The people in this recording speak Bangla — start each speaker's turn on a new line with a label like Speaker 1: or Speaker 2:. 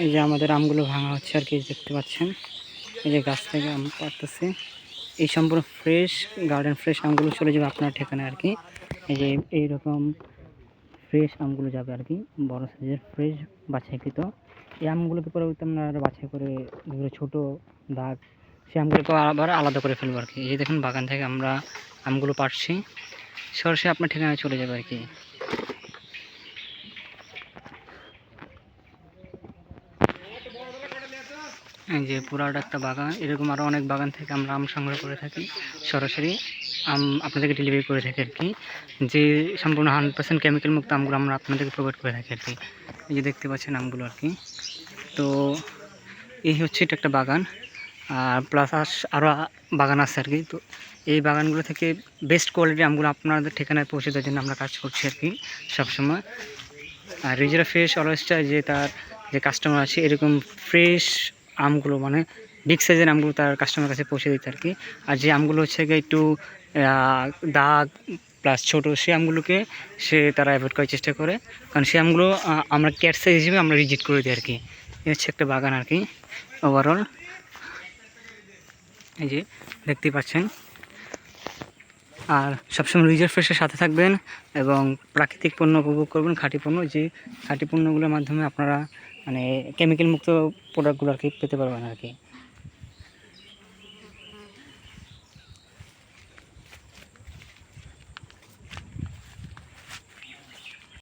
Speaker 1: এই যে আমাদের আমগুলো ভাঙা হচ্ছে আর কি, দেখতে পাচ্ছেন। এই যে গাছ থেকে আম পাড়তেছে, এই সম্পূর্ণ ফ্রেশ গার্ডেন ফ্রেশ আমগুলো চলে যাবে আপনার ঠিকানায় আর কি। এই যে এইরকম ফ্রেশ আমগুলো যাবে আর কি, বড় সাইজের ফ্রেশ বাছাইকৃত। এই আমগুলোকে পরবর্তী আমরা বাছাই করে যেগুলো ছোটো দাগ, সেই আমগুলোকে আবার আলাদা করে ফেলবো আর কি। এই যে দেখুন বাগান থেকে আমরা আমগুলো পাড়ছি, সরাসরি আপনার ঠিকানায় চলে যাবে আর কি। এই যে পুরাটা একটা বাগান, এরকম আরও অনেক বাগান থেকে আমরা আম সংগ্রহ করে থাকি, সরাসরি আম আপনাদেরকে ডেলিভারি করে থাকি আর কি। যে সম্পূর্ণ 100% কেমিক্যাল মুক্ত আমগুলো আমরা আপনাদেরকে প্রোভাইড করে থাকি আর কি। এই যে দেখতে পাচ্ছেন আমগুলো আর কি। তো এই হচ্ছে এটা একটা বাগান, আর প্লাস আরও বাগান আছে আর কি। তো এই বাগানগুলো থেকে বেস্ট কোয়ালিটি আমগুলো আপনাদের ঠিকানায় পৌঁছে দেওয়ার জন্য আমরা কাজ করছি আর কি সবসময়। আর রিজরা ফ্রেশ অলওয়েজ চাই যে তার যে কাস্টমার আছে এরকম ফ্রেশ আমগুলো, মানে বিগ সাইজের আমগুলো তার কাস্টমার কাছে পৌঁছে দিতে আর কি। আর যে আমগুলো হচ্ছে গিয়ে একটু দাগ প্লাস ছোটো, সেই আমগুলোকে তারা অ্যাভয়েড করার চেষ্টা করে, কারণ সেই আমগুলো আমরা ক্যাট সাইজ হিসেবে আমরা রিজেক্ট করে দিই আর কি। এই হচ্ছে একটা বাগান আর কি ওভারঅল। এই যে দেখতেই পাচ্ছেন। আর সবসময় রিজার্ভ ফ্রেশের সাথে থাকবেন এবং প্রাকৃতিক পণ্য উপভোগ করবেন, খাঁটি পণ্য। যে খাঁটি পণ্যগুলোর মাধ্যমে আপনারা মানে কেমিক্যাল মুক্ত প্রোডাক্টগুলো আর কি পেতে পারবেন আর কি।